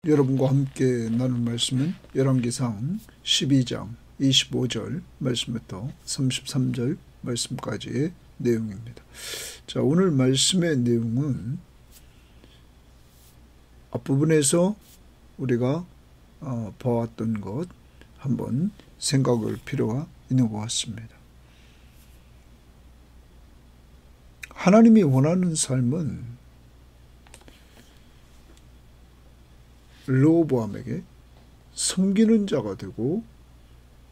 여러분과 함께 나눌 말씀은 열왕기상 12장 25절 말씀부터 33절 말씀까지의 내용입니다. 자, 오늘 말씀의 내용은 앞부분에서 우리가 봐왔던 것 한번 생각할 필요가 있는 것 같습니다. 하나님이 원하는 삶은 르호보암에게 섬기는 자가 되고,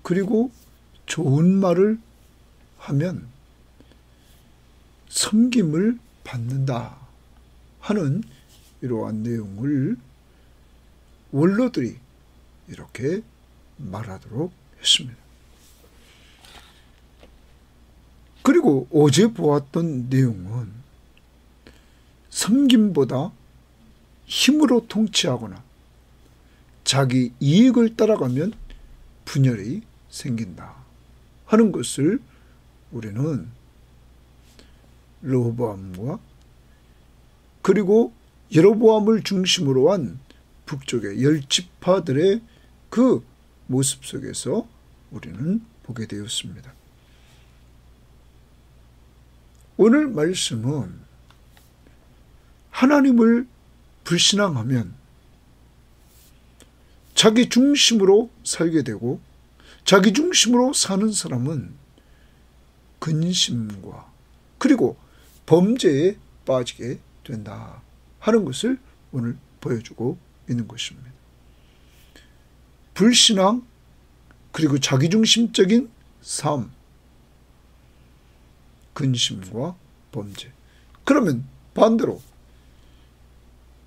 그리고 좋은 말을 하면 섬김을 받는다 하는 이러한 내용을 원로들이 이렇게 말하도록 했습니다. 그리고 어제 보았던 내용은 섬김보다 힘으로 통치하거나 자기 이익을 따라가면 분열이 생긴다 하는 것을 우리는 르호보암과 그리고 여로보암을 중심으로 한 북쪽의 10지파들의 그 모습 속에서 우리는 보게 되었습니다. 오늘 말씀은 하나님을 불신앙하면 자기 중심으로 살게 되고, 자기 중심으로 사는 사람은 근심과 그리고 범죄에 빠지게 된다 하는 것을 오늘 보여주고 있는 것입니다. 불신앙 그리고 자기중심적인 삶, 근심과 범죄. 그러면 반대로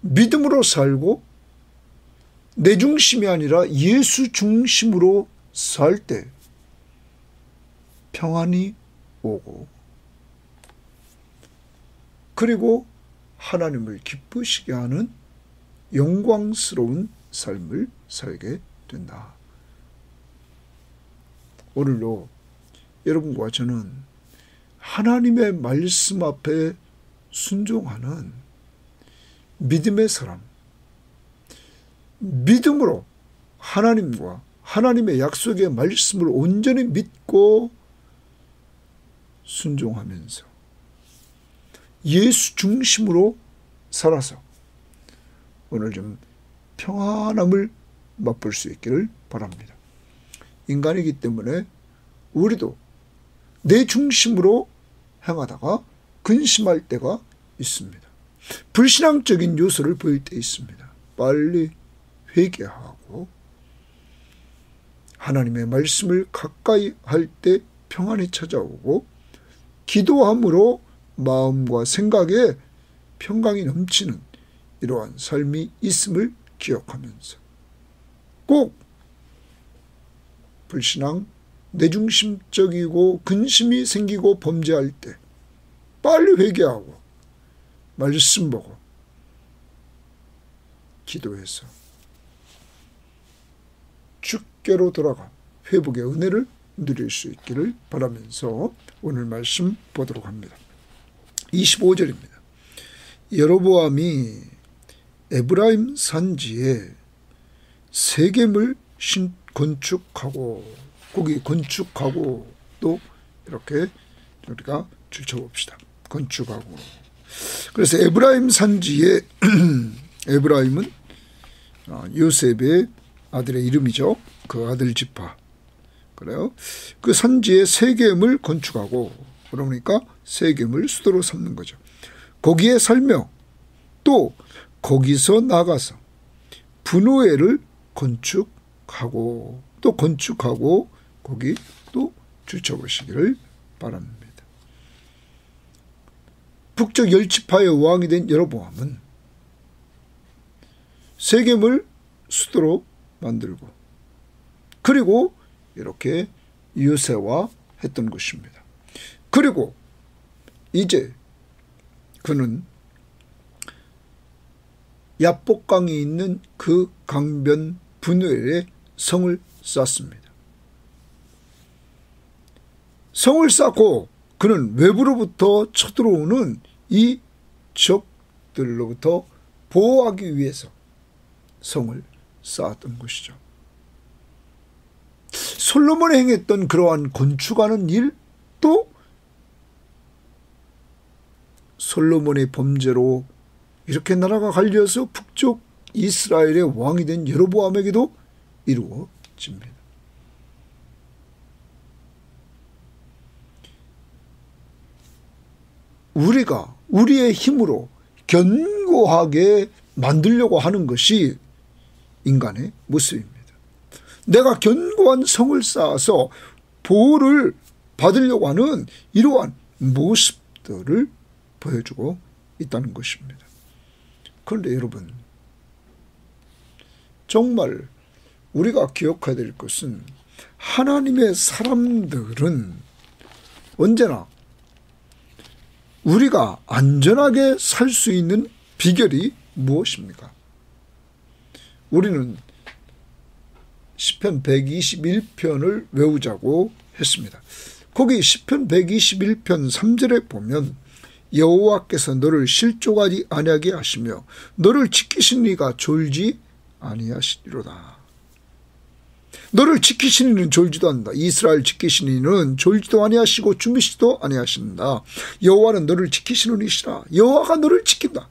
믿음으로 살고 내 중심이 아니라 예수 중심으로 살 때 평안이 오고, 그리고 하나님을 기쁘시게 하는 영광스러운 삶을 살게 된다. 오늘도 여러분과 저는 하나님의 말씀 앞에 순종하는 믿음의 사람, 믿음으로 하나님과 하나님의 약속의 말씀을 온전히 믿고 순종하면서 예수 중심으로 살아서 오늘 좀 평안함을 맛볼 수 있기를 바랍니다. 인간이기 때문에 우리도 내 중심으로 행하다가 근심할 때가 있습니다. 불신앙적인 요소를 보일 때 있습니다. 빨리 회개하고 하나님의 말씀을 가까이 할 때 평안이 찾아오고, 기도함으로 마음과 생각에 평강이 넘치는 이러한 삶이 있음을 기억하면서 꼭 불신앙, 내중심적이고 근심이 생기고 범죄할 때 빨리 회개하고 말씀 보고 기도해서 주께로 돌아가 회복의 은혜를 누릴 수 있기를 바라면서 오늘 말씀 보도록 합니다. 25절입니다. 여로보암이 에브라임 산지에 세겜을 건축하고, 거기 건축하고 또 이렇게 우리가 줄쳐봅시다. 건축하고. 그래서 에브라임 산지에 에브라임은 요셉의 아들의 이름이죠. 그 아들 지파. 그래요. 그 산지에 세겜을 건축하고, 그러니까 세겜을 수도로 삼는 거죠. 거기에 살며 또 거기서 나가서 분오엘을 건축하고 또 건축하고 거기 또 줄쳐보시기를 바랍니다. 북쪽 10지파의 왕이 된 여로보암은 세겜을 수도로 만들고, 그리고 이렇게 유세화했던 것입니다. 그리고 이제 그는 야복강이 있는 그 강변 분우엘에 성을 쌓습니다. 성을 쌓고 그는 외부로부터 쳐들어오는 이 적들로부터 보호하기 위해서 성을 쌓았던 것이죠. 솔로몬이 행했던 그러한 건축하는 일도 솔로몬의 범죄로 이렇게 나라가 갈려서 북쪽 이스라엘의 왕이 된 여로보암에게도 이루어집니다. 우리가 우리의 힘으로 견고하게 만들려고 하는 것이 인간의 모습입니다. 내가 견고한 성을 쌓아서 보호를 받으려고 하는 이러한 모습들을 보여주고 있다는 것입니다. 그런데 여러분, 정말 우리가 기억해야 될 것은 하나님의 사람들은 언제나 우리가 안전하게 살 수 있는 비결이 무엇입니까? 우리는 시편 121편을 외우자고 했습니다. 거기 시편 121편 3절에 보면 여호와께서 너를 실족하지 아니하게 하시며 너를 지키신 이가 졸지 아니하시리로다. 너를 지키신 이는 졸지도 않는다. 이스라엘 지키신 이는 졸지도 아니하시고 주무시지도 아니하신다. 여호와는 너를 지키시는 이시라. 여호와가 너를 지킨다.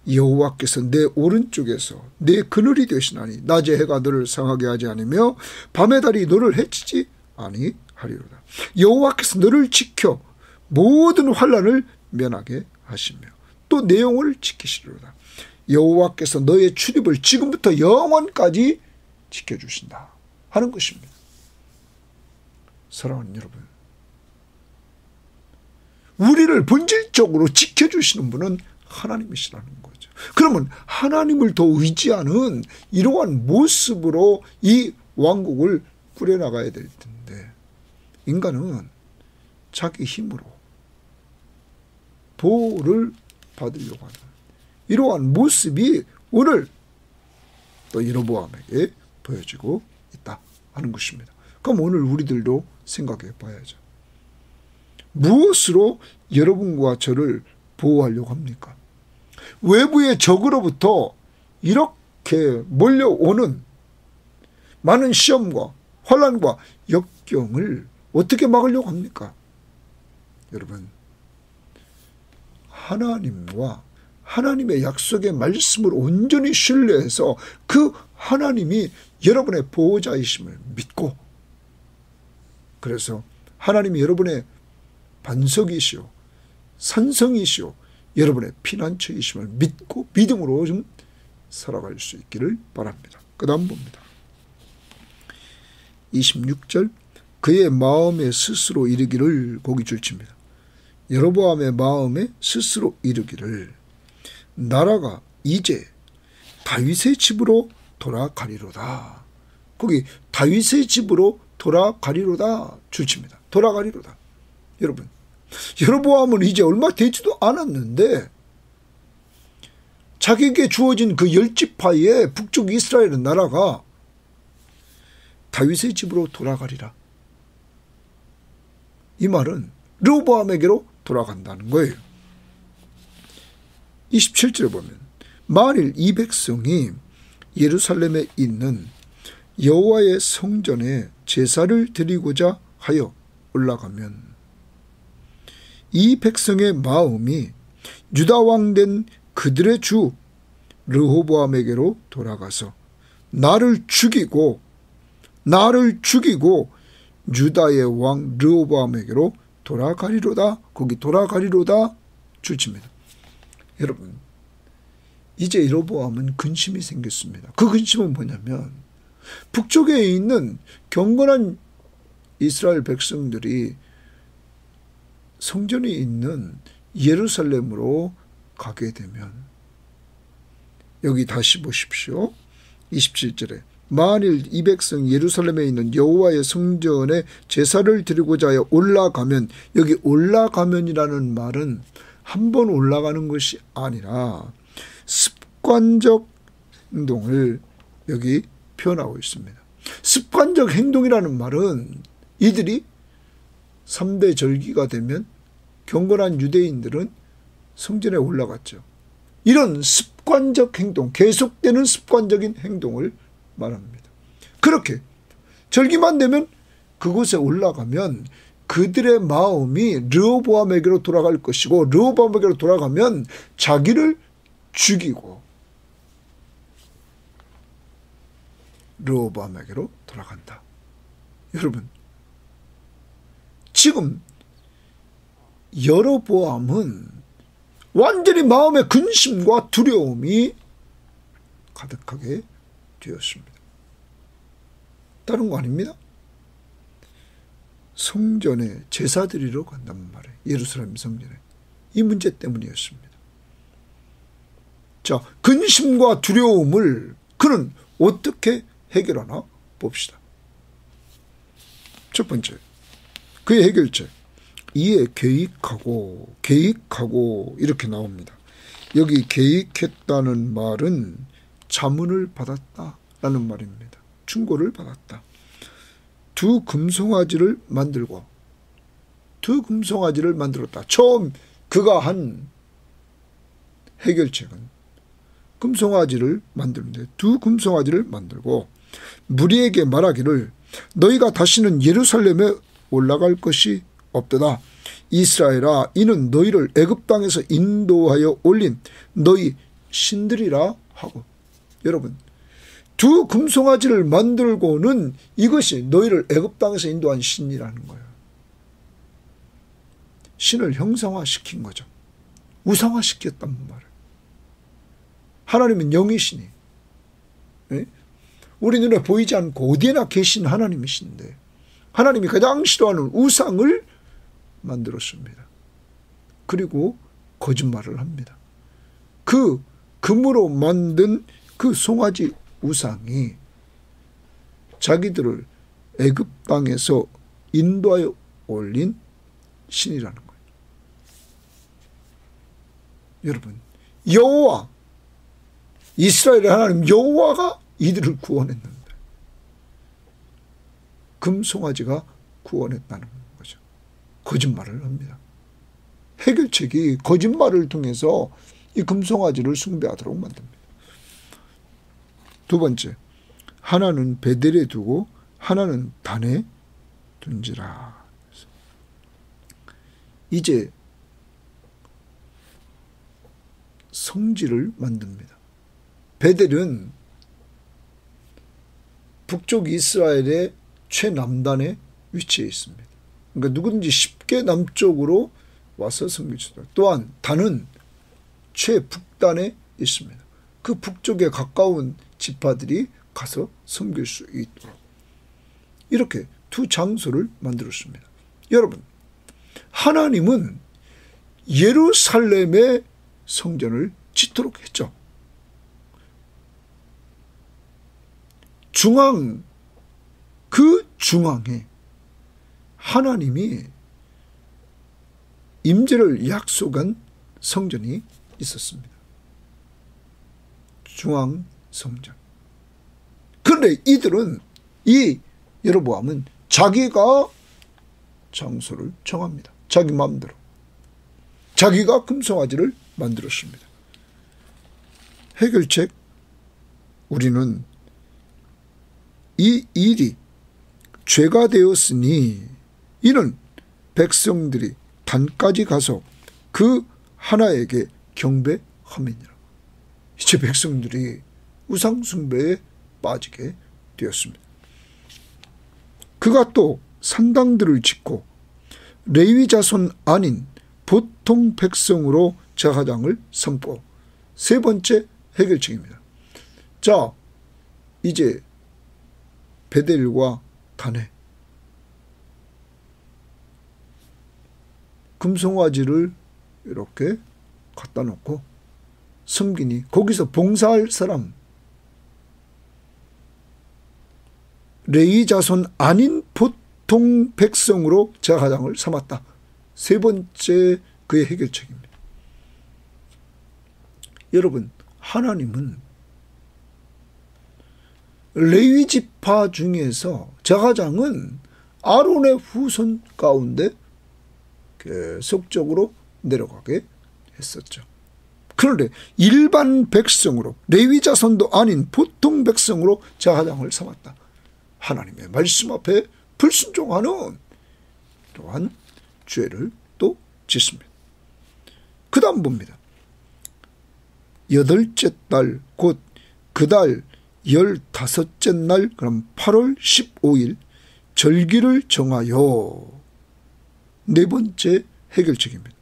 여호와께서 내 오른쪽에서 내 그늘이 되시나니 낮에 해가 너를 상하게 하지 않으며 밤의 달이 너를 해치지 아니하리로다. 여호와께서 너를 지켜 모든 환난을 면하게 하시며 또 내 영혼을 지키시리로다. 여호와께서 너의 출입을 지금부터 영원까지 지켜주신다 하는 것입니다. 사랑하는 여러분, 우리를 본질적으로 지켜주시는 분은 하나님이시라는 거죠. 그러면 하나님을 더 의지하는 이러한 모습으로 이 왕국을 꾸려나가야 될 텐데 인간은 자기 힘으로 보호를 받으려고 하는 이러한 모습이 오늘 또 여로보암에게 보여지고 있다 하는 것입니다. 그럼 오늘 우리들도 생각해 봐야죠. 무엇으로 여러분과 저를 보호하려고 합니까? 외부의 적으로부터 이렇게 몰려오는 많은 시험과 환난과 역경을 어떻게 막으려고 합니까? 여러분, 하나님과 하나님의 약속의 말씀을 온전히 신뢰해서 그 하나님이 여러분의 보호자이심을 믿고, 그래서 하나님이 여러분의 반석이시오 산성이시오 여러분의 피난처이심을 믿고 믿음으로 좀 살아갈 수 있기를 바랍니다. 그 다음 봅니다. 26절 그의 마음에 스스로 이르기를 고기 줄칩니다. 여로보암의 마음에 스스로 이르기를 나라가 이제 다윗의 집으로 돌아가리로다. 거기 다윗의 집으로 돌아가리로다 줄칩니다. 돌아가리로다. 여러분, 여로보암은 이제 얼마 되지도 않았는데 자기에게 주어진 그 10지파의 북쪽 이스라엘 나라가 다윗의 집으로 돌아가리라. 이 말은 르호보암에게로 돌아간다는 거예요. 27절에 보면 만일 이 백성이 예루살렘에 있는 여호와의 성전에 제사를 드리고자 하여 올라가면 이 백성의 마음이 유다 왕 된 그들의 주 르호보암에게로 돌아가서 나를 죽이고 유다의 왕 르호보암에게로 돌아가리로다. 거기 돌아가리로다 줄칩니다. 여러분, 이제 여로보암은 근심이 생겼습니다. 그 근심은 뭐냐면 북쪽에 있는 경건한 이스라엘 백성들이 성전이 있는 예루살렘으로 가게 되면, 여기 다시 보십시오. 27절에 만일 이 백성 예루살렘에 있는 여호와의 성전에 제사를 드리고자 하여 올라가면, 여기 올라가면이라는 말은 한 번 올라가는 것이 아니라 습관적 행동을 여기 표현하고 있습니다. 습관적 행동이라는 말은 이들이 3대 절기가 되면 경건한 유대인들은 성전에 올라갔죠. 이런 습관적 행동, 계속되는 습관적인 행동을 말합니다. 그렇게 절기만 되면 그곳에 올라가면 그들의 마음이 르호보암에게로 돌아갈 것이고, 르호보암에게로 돌아가면 자기를 죽이고 르호보암에게로 돌아간다. 여러분, 지금 여로보암은 완전히 마음의 근심과 두려움이 가득하게 되었습니다. 다른 거 아닙니다. 성전에 제사 드리러 간단 말이에요. 예루살렘 성전에. 이 문제 때문이었습니다. 자, 근심과 두려움을 그는 어떻게 해결하나 봅시다. 첫 번째, 그의 해결책. 이에 계획하고 이렇게 나옵니다. 여기 계획했다는 말은 자문을 받았다라는 말입니다. 충고를 받았다. 두 금송아지를 만들었다. 처음 그가 한 해결책은 금송아지를 만드는데, 두 금송아지를 만들고 무리에게 말하기를 너희가 다시는 예루살렘에 올라갈 것이 없도다. 이스라엘아, 이는 너희를 애굽 땅에서 인도하여 올린 너희 신들이라 하고. 여러분, 두 금송아지를 만들고는 이것이 너희를 애굽 땅에서 인도한 신이라는 거예요. 신을 형상화시킨 거죠. 우상화시켰단 말이에요. 하나님은 영이시니, 우리 눈에 보이지 않고 어디에나 계신 하나님이신데, 하나님이 가장 싫어하는 우상을 만들었습니다. 그리고 거짓말을 합니다. 그 금으로 만든 그 송아지 우상이 자기들을 애굽 땅에서 인도하여 올린 신이라는 거예요. 여러분, 여호와, 이스라엘의 하나님 여호와가 이들을 구원했는데 금송아지가 구원했다는 거죠. 거짓말을 합니다. 해결책이 거짓말을 통해서 이 금송아지를 숭배하도록 만듭니다. 두 번째, 하나는 베델에 두고 하나는 단에 둔지라. 이제 성지를 만듭니다. 베델은 북쪽 이스라엘의 최남단에 위치해 있습니다. 그러니까 누구든지 쉽게 남쪽으로 와서 섬길 수 있다. 또한 단은 최북단에 있습니다. 그 북쪽에 가까운 지파들이 가서 섬길 수 있도록 이렇게 두 장소를 만들었습니다. 여러분, 하나님은 예루살렘의 성전을 짓도록 했죠. 그 중앙에 하나님이 임재를 약속한 성전이 있었습니다. 중앙 성전. 그런데 이 여로보암은 자기가 장소를 정합니다. 자기 마음대로. 자기가 금송아지를 만들었습니다. 해결책, 우리는 이 일이 죄가 되었으니 이는 백성들이 단까지 가서 그 하나에게 경배함이니라. 이제 백성들이 우상 숭배에 빠지게 되었습니다. 그가 또 산당들을 짓고 레위 자손 아닌 보통 백성으로 제사장을 삼고, 세 번째 해결책입니다. 자, 이제 베델과 단에 금송아지를 이렇게 갖다 놓고 섬기니 거기서 봉사할 사람, 레위 자손 아닌 보통 백성으로 제사장을 삼았다. 세 번째 그의 해결책입니다. 여러분, 하나님은 레위 지파 중에서 제사장은 아론의 후손 가운데 계속적으로 내려가게 했었죠. 그런데 일반 백성으로, 레위 자손도 아닌 보통 백성으로 제사장을 삼았다. 하나님의 말씀 앞에 불순종하는 또한 죄를 또 짓습니다. 그 다음 봅니다. 8째 달 곧 그 달 15째 날, 그럼 8월 15일 절기를 정하여. 네 번째 해결책입니다.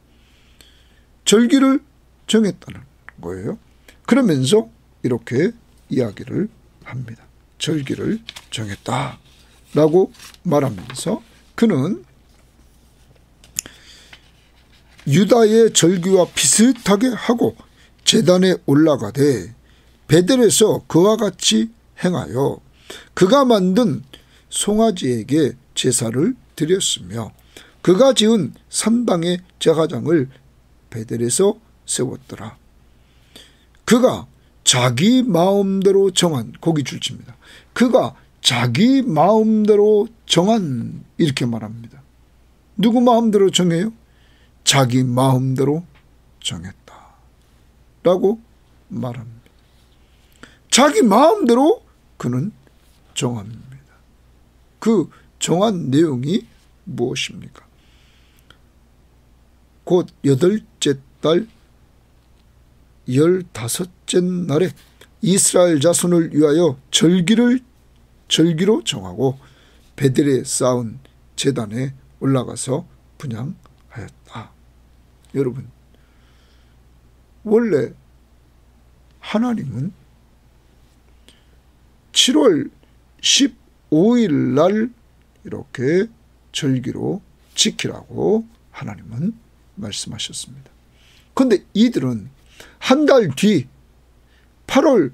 절기를 정했다는 거예요. 그러면서 이렇게 이야기를 합니다. 절기를 정했다라고 말하면서 그는 유다의 절기와 비슷하게 하고 제단에 올라가되 베델에서 그와 같이 행하여 그가 만든 송아지에게 제사를 드렸으며 그가 지은 산당의 제사장을 베델에서 세웠더라. 그가 자기 마음대로 정한, 거기 줄칩니다. 그가 자기 마음대로 정한, 이렇게 말합니다. 누구 마음대로 정해요? 자기 마음대로 정했다 라고 말합니다. 자기 마음대로 그는 정합니다. 그 정한 내용이 무엇입니까? 곧 8째 달 15째 날에 이스라엘 자손을 위하여 절기로 정하고 베델에 쌓은 제단에 올라가서 분향하였다. 여러분, 원래 하나님은 7월 15일 날 이렇게 절기로 지키라고 하나님은 말씀하셨습니다. 그런데 이들은 한 달 뒤 8월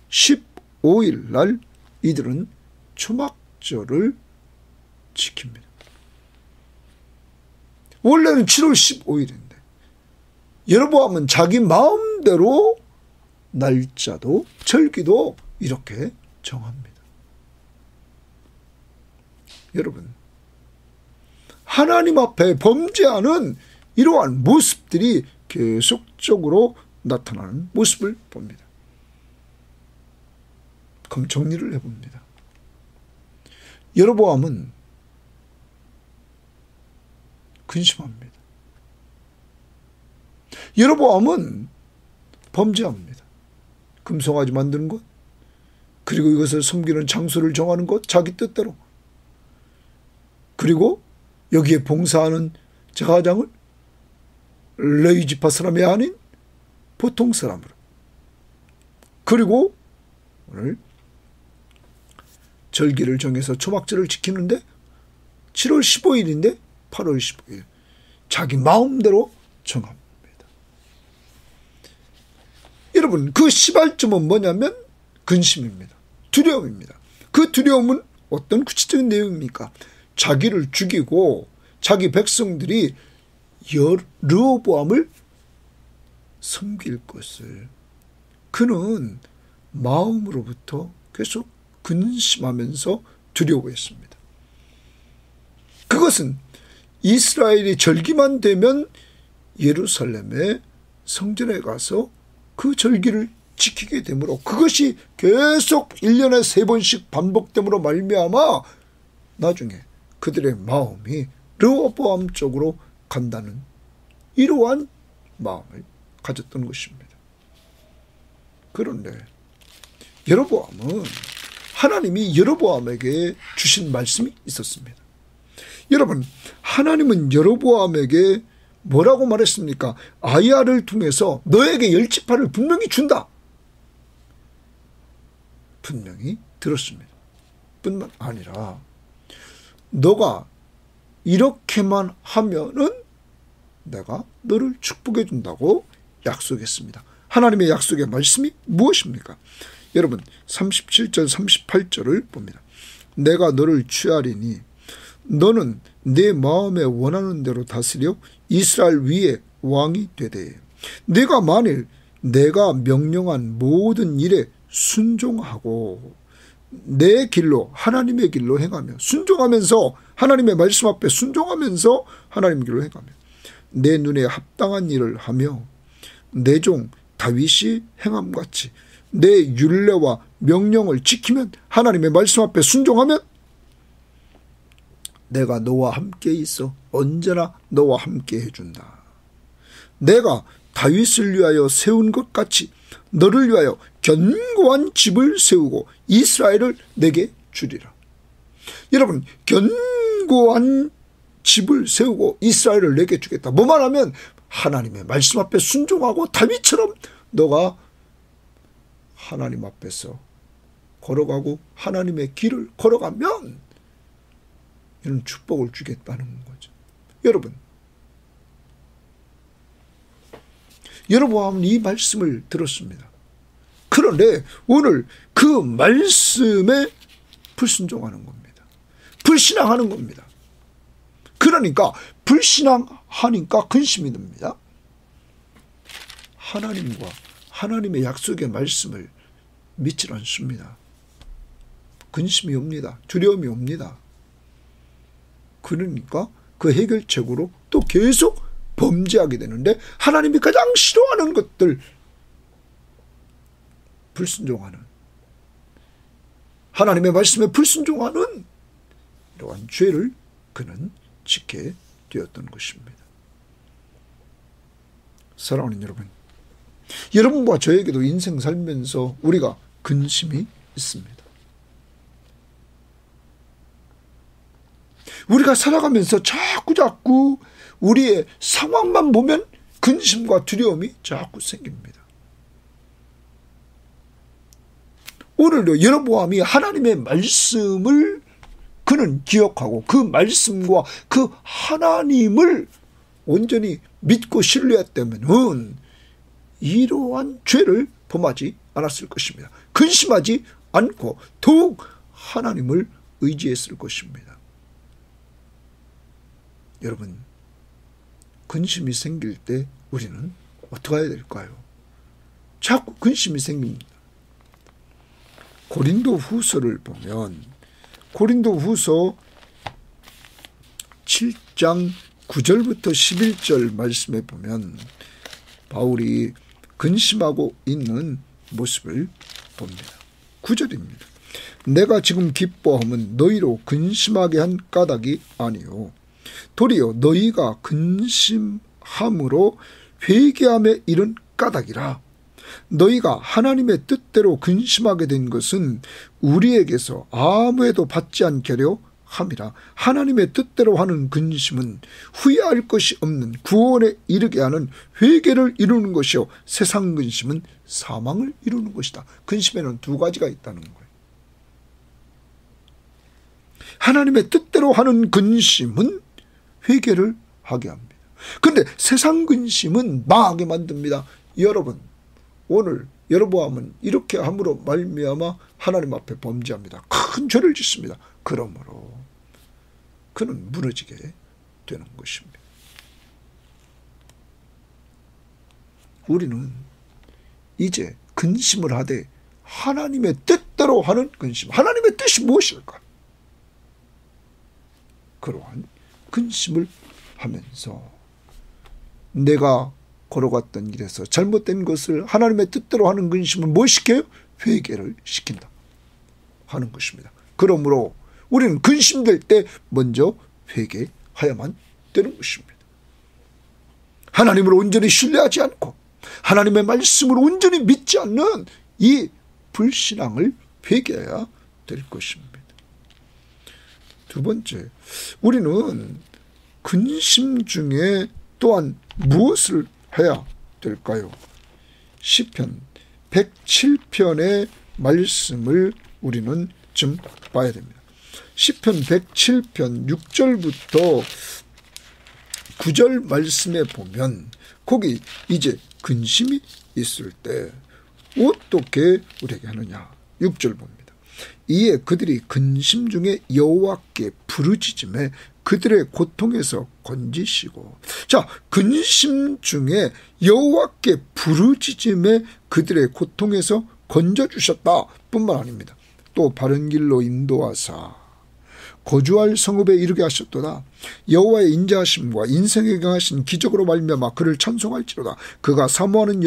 15일 날 이들은 초막절을 지킵니다. 원래는 7월 15일인데 여로보암은 자기 마음대로 날짜도 절기도 이렇게 정합니다. 여러분, 하나님 앞에 범죄하는 이러한 모습들이 계속적으로 나타나는 모습을 봅니다. 그럼 정리를 해봅니다. 여로보암은 근심합니다. 여로보암은 범죄합니다. 금송아지 만드는 것, 그리고 이것을 섬기는 장소를 정하는 것, 자기 뜻대로, 그리고 여기에 봉사하는 제사장을 레위 지파 사람이 아닌 보통 사람으로, 그리고 오늘 절기를 정해서 초막절을 지키는데 7월 15일인데 8월 15일 자기 마음대로 정합니다. 여러분, 그 시발점은 뭐냐면 근심입니다. 두려움입니다. 그 두려움은 어떤 구체적인 내용입니까? 자기를 죽이고 자기 백성들이 르호보암을 섬길 것을 그는 마음으로부터 계속 근심하면서 두려워했습니다. 그것은 이스라엘이 절기만 되면 예루살렘의 성전에 가서 그 절기를 지키게 되므로 그것이 계속 1년에 3번씩 반복됨으로 말미암아 나중에 그들의 마음이 르호보암 쪽으로 간다는 이러한 마음을 가졌던 것입니다. 그런데 여로보암은 하나님이 여로보암에게 주신 말씀이 있었습니다. 여러분, 하나님은 여로보암에게 뭐라고 말했습니까? 아이야를 통해서 너에게 10지파를 분명히 준다. 분명히 들었습니다. 뿐만 아니라 너가 이렇게만 하면은 내가 너를 축복해 준다고 약속했습니다. 하나님의 약속의 말씀이 무엇입니까? 여러분, 37절 38절을 봅니다. 내가 너를 취하리니 너는 내 마음에 원하는 대로 다스려 이스라엘 위에 왕이 되되 네가 만일 내가 명령한 모든 일에 순종하고 내 길로 하나님의 길로 행하며 순종하면서 하나님의 말씀 앞에 순종하면서 하나님의 길로 행하며 내 눈에 합당한 일을 하며 내 종 다윗이 행함같이 내 율례와 명령을 지키면, 하나님의 말씀 앞에 순종하면 내가 너와 함께 있어 언제나 너와 함께 해준다. 내가 다윗을 위하여 세운 것 같이 너를 위하여 견고한 집을 세우고 이스라엘을 내게 주리라. 여러분, 견고한 집을 세우고 이스라엘을 내게 주겠다. 뭐만 하면 하나님의 말씀 앞에 순종하고 다윗처럼 너가 하나님 앞에서 걸어가고 하나님의 길을 걸어가면 이런 축복을 주겠다는 거죠. 여러분, 여러분 이 말씀을 들었습니다. 그런데 오늘 그 말씀에 불순종하는 겁니다. 불신앙하는 겁니다. 그러니까 불신앙하니까 근심이 듭니다. 하나님과 하나님의 약속의 말씀을 믿지 않습니다. 근심이 옵니다. 두려움이 옵니다. 그러니까 그 해결책으로 또 계속 범죄하게 되는데, 하나님이 가장 싫어하는 것들 불순종하는, 하나님의 말씀에 불순종하는 이러한 죄를 그는 짓게 되었던 것입니다. 사랑하는 여러분, 여러분과 저에게도 인생 살면서 우리가 근심이 있습니다. 우리가 살아가면서 자꾸 우리의 상황만 보면 근심과 두려움이 자꾸 생깁니다. 오늘도 여로보암이 하나님의 말씀을 그는 기억하고 그 말씀과 그 하나님을 온전히 믿고 신뢰했다면 이러한 죄를 범하지 않았을 것입니다. 근심하지 않고 더욱 하나님을 의지했을 것입니다. 여러분, 근심이 생길 때 우리는 어떻게 해야 될까요? 자꾸 근심이 생깁니다. 고린도 후서를 보면 고린도 후서 7장 9절부터 11절 말씀에 보면 바울이 근심하고 있는 모습을 봅니다. 9절입니다. 내가 지금 기뻐함은 너희로 근심하게 한 까닭이 아니요 도리어 너희가 근심함으로 회개함에 이른 까닭이라. 너희가 하나님의 뜻대로 근심하게 된 것은 우리에게서 아무에도 받지 않게 하려 함이라. 하나님의 뜻대로 하는 근심은 후회할 것이 없는 구원에 이르게 하는 회개를 이루는 것이요 세상 근심은 사망을 이루는 것이다. 근심에는 두 가지가 있다는 거예요. 하나님의 뜻대로 하는 근심은 회개를 하게 합니다. 그런데 세상 근심은 망하게 만듭니다. 여러분, 오늘 여로보암은 이렇게 함으로 말미암아 하나님 앞에 범죄합니다. 큰 죄를 짓습니다. 그러므로 그는 무너지게 되는 것입니다. 우리는 이제 근심을 하되 하나님의 뜻대로 하는 근심, 하나님의 뜻이 무엇일까? 그러한 근심을 하면서 내가 걸어갔던 길에서 잘못된 것을 하나님의 뜻대로 하는 근심은 뭘 시켜요? 회개를 시킨다 하는 것입니다. 그러므로 우리는 근심될 때 먼저 회개해야만 되는 것입니다. 하나님을 온전히 신뢰하지 않고 하나님의 말씀을 온전히 믿지 않는 이 불신앙을 회개해야 될 것입니다. 두 번째, 우리는 근심 중에 또한 무엇을 해야 될까요? 시편 107편의 말씀을 우리는 좀 봐야 됩니다. 시편 107편 6절부터 9절 말씀에 보면 거기 이제 근심이 있을 때 어떻게 우리에게 하느냐. 6절 봅니다. 이에 그들이 근심 중에 여호와께 부르짖음에 그들의 고통에서 건지시고. 자, 근심 중에 여호와께 부르짖음에 그들의 고통에서 건져주셨다 뿐만 아닙니다. 또 바른 길로 인도하사 거주할 성읍에 이르게 하셨도다. 여호와의 인자하심과 인생에 경하신 기적으로 말미암아 그를 찬송할지로다. 그가 사모하는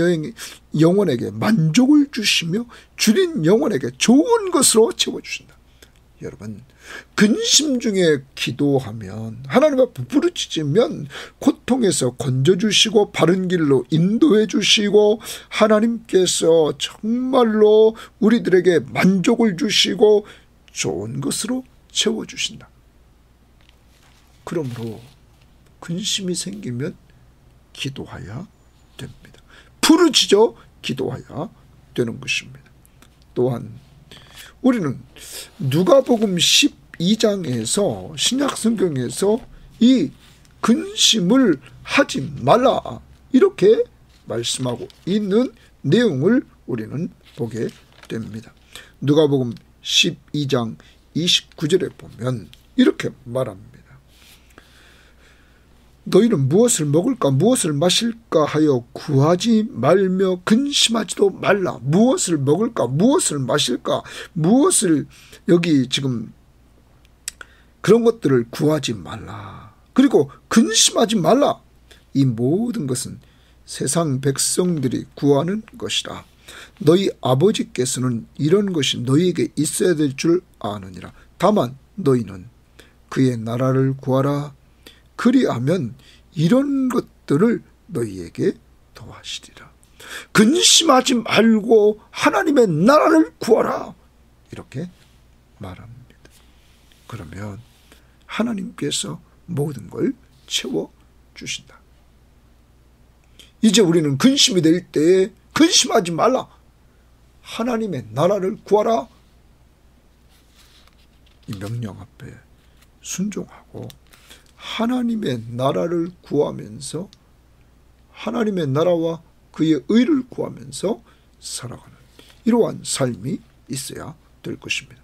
영혼에게 만족을 주시며 줄인 영혼에게 좋은 것으로 채워주신다. 여러분, 근심 중에 기도하면, 하나님 앞에 부르짖으면 고통에서 건져주시고 바른 길로 인도해 주시고 하나님께서 정말로 우리들에게 만족을 주시고 좋은 것으로 채워주신다. 그러므로 근심이 생기면 기도해야 됩니다. 부르짖어 기도해야 되는 것입니다. 또한 우리는 누가복음 12장에서 신약성경에서 이 근심을 하지 말라 이렇게 말씀하고 있는 내용을 우리는 보게 됩니다. 누가복음 12장 29절에 보면 이렇게 말합니다. 너희는 무엇을 먹을까 무엇을 마실까 하여 구하지 말며 근심하지도 말라. 무엇을 먹을까 무엇을 마실까 무엇을 여기 지금 그런 것들을 구하지 말라. 그리고 근심하지 말라. 이 모든 것은 세상 백성들이 구하는 것이라. 너희 아버지께서는 이런 것이 너희에게 있어야 될 줄 아느니라. 다만 너희는 그의 나라를 구하라. 그리하면 이런 것들을 너희에게 더하시리라. 근심하지 말고 하나님의 나라를 구하라. 이렇게 말합니다. 그러면 하나님께서 모든 걸 채워주신다. 이제 우리는 근심이 될 때에 근심하지 말라. 하나님의 나라를 구하라. 이 명령 앞에 순종하고 하나님의 나라를 구하면서 하나님의 나라와 그의 의를 구하면서 살아가는 이러한 삶이 있어야 될 것입니다.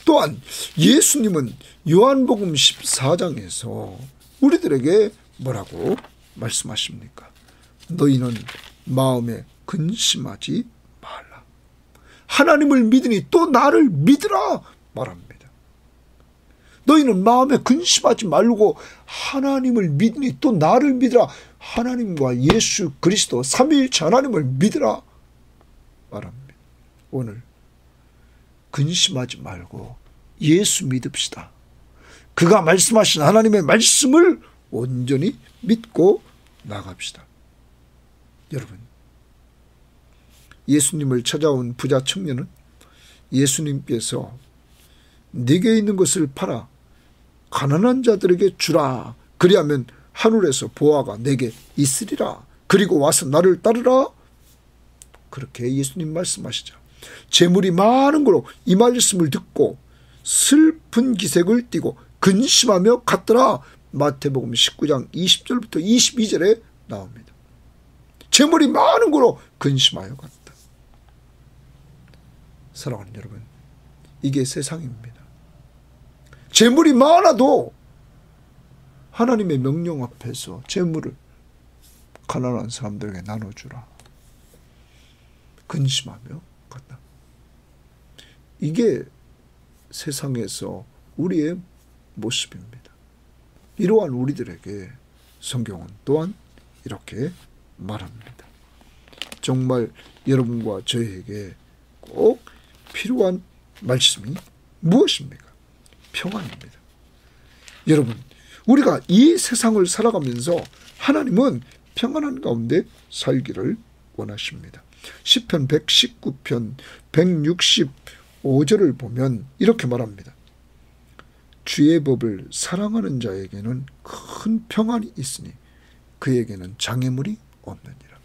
또한 예수님은 요한복음 14장에서 우리들에게 뭐라고 말씀하십니까? 너희는 마음에 근심하지 말라. 하나님을 믿으니 또 나를 믿으라 말합니다. 너희는 마음에 근심하지 말고 하나님을 믿으니 또 나를 믿으라. 하나님과 예수 그리스도 삼위일체 하나님을 믿으라 말합니다. 오늘 근심하지 말고 예수 믿읍시다. 그가 말씀하신 하나님의 말씀을 온전히 믿고 나갑시다. 여러분, 예수님을 찾아온 부자 청년은 예수님께서 네게 있는 것을 팔아 가난한 자들에게 주라. 그리하면 하늘에서 보화가 내게 있으리라. 그리고 와서 나를 따르라. 그렇게 예수님 말씀하시죠. 재물이 많은 거로 이 말씀을 듣고 슬픈 기색을 띠고 근심하며 갔더라. 마태복음 19장 20절부터 22절에 나옵니다. 재물이 많은 거로 근심하여 갔다. 사랑하는 여러분, 이게 세상입니다. 재물이 많아도 하나님의 명령 앞에서 재물을 가난한 사람들에게 나눠주라. 근심하며 갔다. 이게 세상에서 우리의 모습입니다. 이러한 우리들에게 성경은 또한 이렇게 말합니다. 정말 여러분과 저에게 꼭 필요한 말씀이 무엇입니까? 평안입니다. 여러분, 우리가 이 세상을 살아가면서 하나님은 평안한 가운데 살기를 원하십니다. 시편 119편 165절을 보면 이렇게 말합니다. 주의 법을 사랑하는 자에게는 큰 평안이 있으니 그에게는 장애물이 없느니라.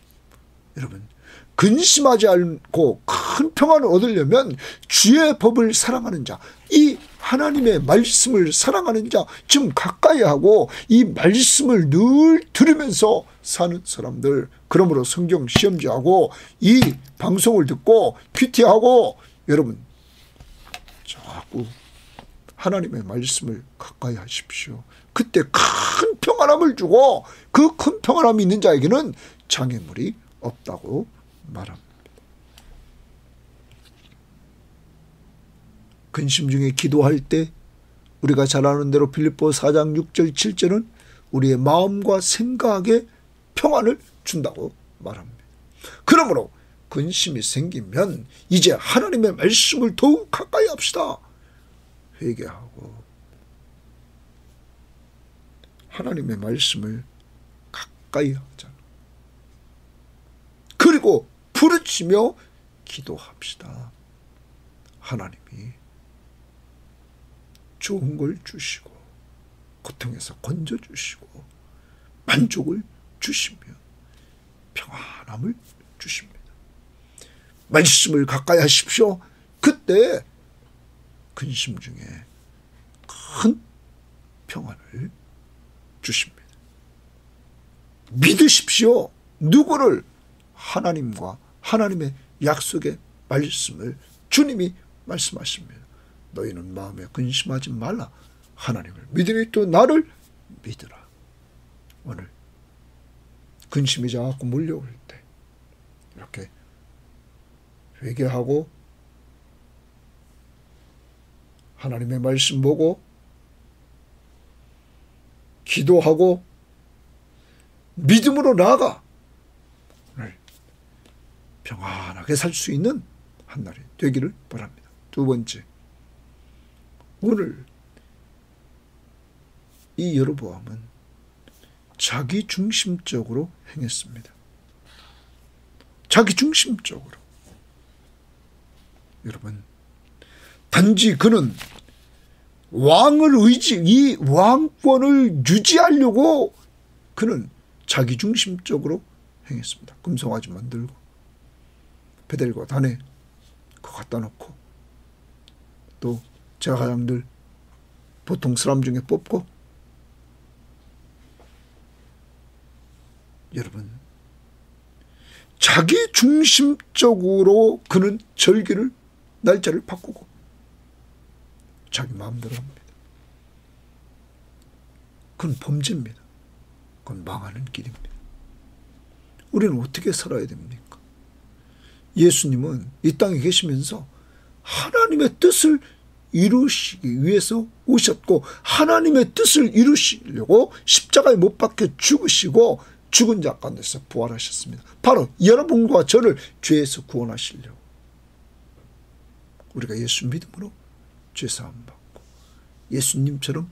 여러분, 근심하지 않고 큰 평안을 얻으려면 주의 법을 사랑하는 자, 이 하나님의 말씀을 사랑하는 자, 지금 가까이 하고 이 말씀을 늘 들으면서 사는 사람들, 그러므로 성경 시험지하고 이 방송을 듣고 큐티하고 여러분 자꾸 하나님의 말씀을 가까이 하십시오. 그때 큰 평안함을 주고 그 큰 평안함이 있는 자에게는 장애물이 없다고 말합니다. 근심 중에 기도할 때 우리가 잘 아는 대로 빌립보 4장 6절 7절은 우리의 마음과 생각에 평안을 준다고 말합니다. 그러므로 근심이 생기면 이제 하나님의 말씀을 더욱 가까이 합시다. 회개하고 하나님의 말씀을 가까이 하자. 그리고 부르짖으며 기도합시다. 하나님이 좋은 걸 주시고 고통에서 건져주시고 만족을 주시며 평안함을 주십니다. 말씀을 가까이 하십시오. 그때 근심 중에 큰 평안을 주십니다. 믿으십시오. 누구를? 하나님과 하나님의 약속의 말씀을 주님이 말씀하십니다. 너희는 마음에 근심하지 말라. 하나님을 믿으니 또 나를 믿으라. 오늘 근심이 자꾸 몰려올 때 이렇게 회개하고 하나님의 말씀 보고 기도하고 믿음으로 나아가 오늘 평안하게 살 수 있는 한 날이 되기를 바랍니다. 두 번째, 오늘 이 여로보암은 자기중심적으로 행했습니다. 자기중심적으로. 여러분, 단지 그는 이 왕권을 유지하려고 그는 자기중심적으로 행했습니다. 금송아지 만들고 베델과 단에 그거 갖다 놓고 또 제사장들 보통 사람 중에 뽑고. 여러분, 자기중심적으로 그는 절기를 날짜를 바꾸고 자기 마음대로 합니다. 그건 범죄입니다. 그건 망하는 길입니다. 우리는 어떻게 살아야 됩니까? 예수님은 이 땅에 계시면서 하나님의 뜻을 이루시기 위해서 오셨고 하나님의 뜻을 이루시려고 십자가에 못 박혀 죽으시고 죽은 자 가운데서 부활하셨습니다. 바로 여러분과 저를 죄에서 구원하시려고. 우리가 예수 믿음으로 죄사함 받고 예수님처럼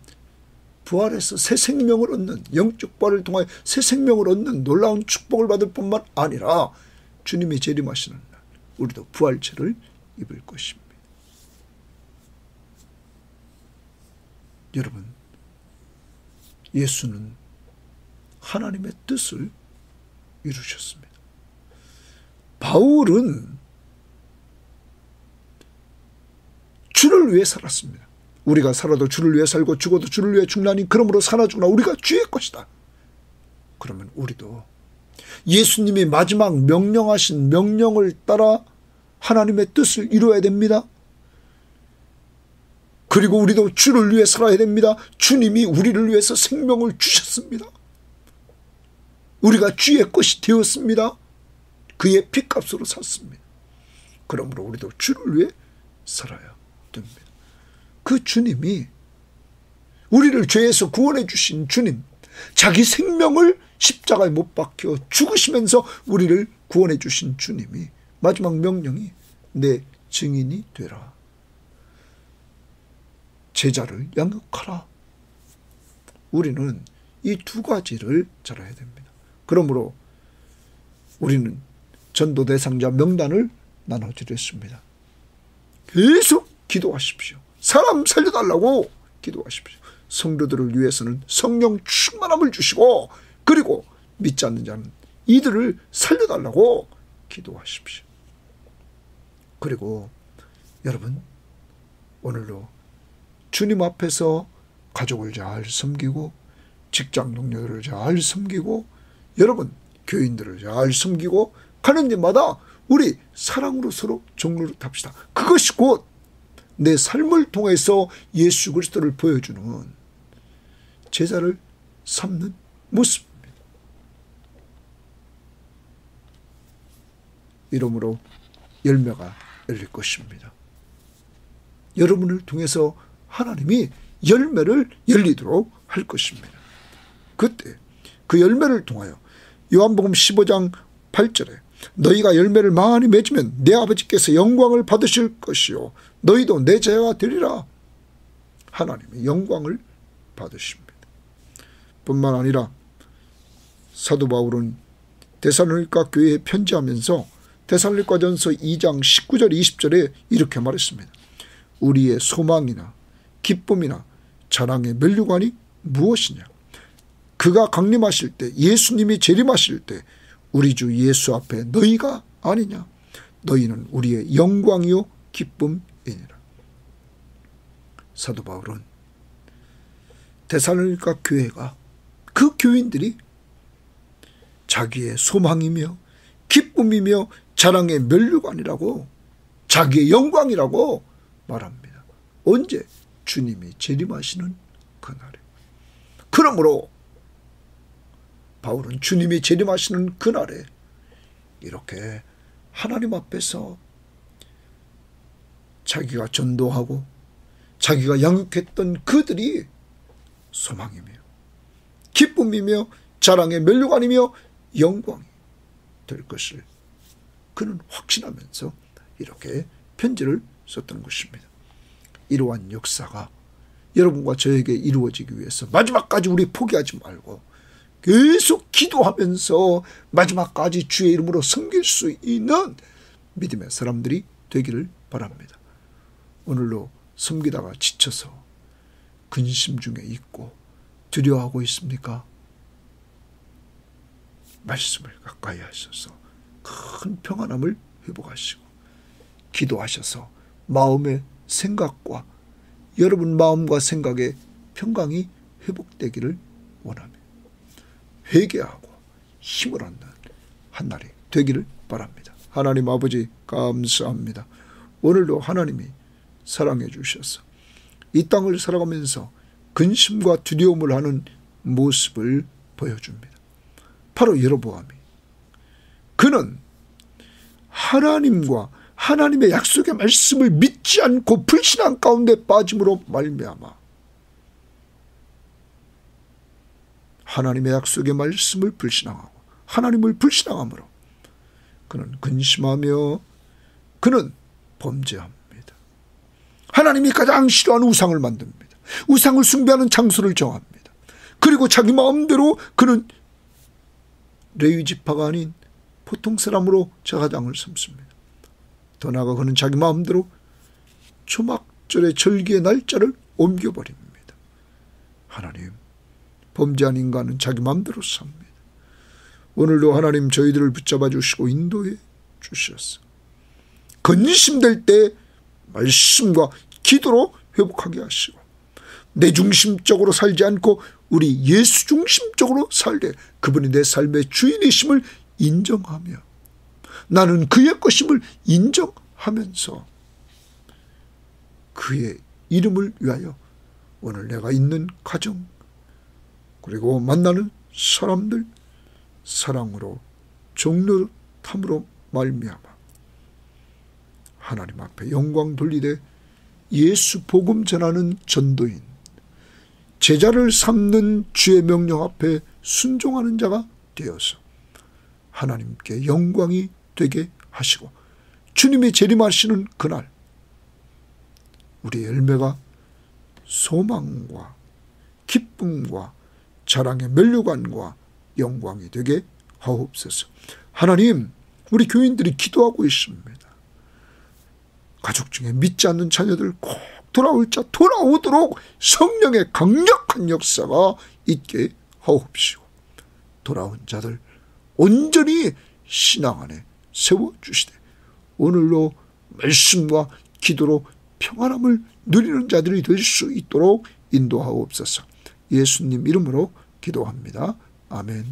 부활해서 새 생명을 얻는, 영적 부활을 통하여 새 생명을 얻는 놀라운 축복을 받을 뿐만 아니라 주님이 재림하시는 날 우리도 부활체를 입을 것입니다. 여러분, 예수는 하나님의 뜻을 이루셨습니다. 바울은 주를 위해 살았습니다. 우리가 살아도 주를 위해 살고 죽어도 주를 위해 죽나니 그러므로 사나 죽나 우리가 주의 것이다. 그러면 우리도 예수님이 마지막 명령하신 명령을 따라 하나님의 뜻을 이루어야 됩니다. 그리고 우리도 주를 위해 살아야 됩니다. 주님이 우리를 위해서 생명을 주셨습니다. 우리가 주의 것이 되었습니다. 그의 피값으로 샀습니다. 그러므로 우리도 주를 위해 살아야 됩니다. 그 주님이 우리를 죄에서 구원해 주신 주님, 자기 생명을 십자가에 못 박혀 죽으시면서 우리를 구원해 주신 주님이 마지막 명령이 내 증인이 되라. 제자를 양육하라. 우리는 이 두 가지를 잘 해야 됩니다. 그러므로 우리는 전도 대상자 명단을 나눠드렸습니다. 계속 기도하십시오. 사람 살려달라고 기도하십시오. 성도들을 위해서는 성령 충만함을 주시고 그리고 믿지 않는 자는 이들을 살려달라고 기도하십시오. 그리고 여러분, 오늘도 주님 앞에서 가족을 잘 섬기고 직장 동료들을 잘 섬기고 여러분 교인들을 잘 섬기고 가는 데마다 우리 사랑으로 서로 종로를 합시다. 그것이 곧 내 삶을 통해서 예수 그리스도를 보여주는 제자를 삼는 모습입니다. 이러므로 열매가 열릴 것입니다. 여러분을 통해서 하나님이 열매를 열리도록 할 것입니다. 그때 그 열매를 통하여 요한복음 15장 8절에 너희가 열매를 많이 맺으면 내 아버지께서 영광을 받으실 것이요 너희도 내 제자가 되리라. 하나님의 영광을 받으십니다. 뿐만 아니라 사도 바울은 데살로니가 교회에 편지하면서 데살로니가전서 2장 19절 20절에 이렇게 말했습니다. 우리의 소망이나 기쁨이나 자랑의 면류관이 무엇이냐. 그가 강림하실 때, 예수님이 재림하실 때 우리 주 예수 앞에 너희가 아니냐. 너희는 우리의 영광이요 기쁨이니라. 사도 바울은 데살로니가 교회가, 그 교인들이 자기의 소망이며 기쁨이며 자랑의 면류관이라고, 자기의 영광이라고 말합니다. 언제? 주님이 재림하시는 그날에. 그러므로 바울은 주님이 재림하시는 그날에 이렇게 하나님 앞에서 자기가 전도하고 자기가 양육했던 그들이 소망이며 기쁨이며 자랑의 면류관이며 영광이 될 것을 그는 확신하면서 이렇게 편지를 썼던 것입니다. 이러한 역사가 여러분과 저에게 이루어지기 위해서 마지막까지 우리 포기하지 말고 계속 기도하면서 마지막까지 주의 이름으로 섬길 수 있는 믿음의 사람들이 되기를 바랍니다. 오늘도 섬기다가 지쳐서 근심 중에 있고 두려워하고 있습니까? 말씀을 가까이 하셔서 큰 평안함을 회복하시고 기도하셔서 마음의 생각과 여러분 마음과 생각의 평강이 회복되기를 원합니다. 회개하고 힘을 얻는 한 날이 되기를 바랍니다. 하나님 아버지 감사합니다. 오늘도 하나님이 사랑해 주셔서 이 땅을 살아가면서 근심과 두려움을 하는 모습을 보여줍니다. 바로 여로보암이, 그는 하나님과 하나님의 약속의 말씀을 믿지 않고 불신앙 가운데 빠짐으로 말미암아 하나님의 약속의 말씀을 불신앙하고 하나님을 불신앙함으로 그는 근심하며 그는 범죄합니다. 하나님이 가장 싫어하는 우상을 만듭니다. 우상을 숭배하는 장소를 정합니다. 그리고 자기 마음대로 그는 레위 지파가 아닌 보통 사람으로 제사장을 삼습니다. 더 나아가 그는 자기 마음대로 초막절의 절기의 날짜를 옮겨버립니다. 하나님, 범죄한 인간은 자기 마음대로 삽니다. 오늘도 하나님 저희들을 붙잡아 주시고 인도해 주셔서 근심될 때 말씀과 기도로 회복하게 하시고 내 중심적으로 살지 않고 우리 예수 중심적으로 살되 그분이 내 삶의 주인이심을 인정하며 나는 그의 것임을 인정하면서 그의 이름을 위하여 오늘 내가 있는 가정 그리고 만나는 사람들 사랑으로 종료탐으로 말미암아 하나님 앞에 영광 돌리되 예수 복음 전하는 전도인 제자를 삼는 주의 명령 앞에 순종하는 자가 되어서 하나님께 영광이 되게 하시고 주님이 재림하시는 그날 우리의 열매가 소망과 기쁨과 자랑의 면류관과 영광이 되게 하옵소서. 하나님, 우리 교인들이 기도하고 있습니다. 가족 중에 믿지 않는 자녀들 꼭 돌아올 자 돌아오도록 성령의 강력한 역사가 있게 하옵시고 돌아온 자들 온전히 신앙 안에 세워주시되 오늘로 말씀과 기도로 평안함을 누리는 자들이 될 수 있도록 인도하옵소서. 예수님 이름으로 기도합니다. 아멘.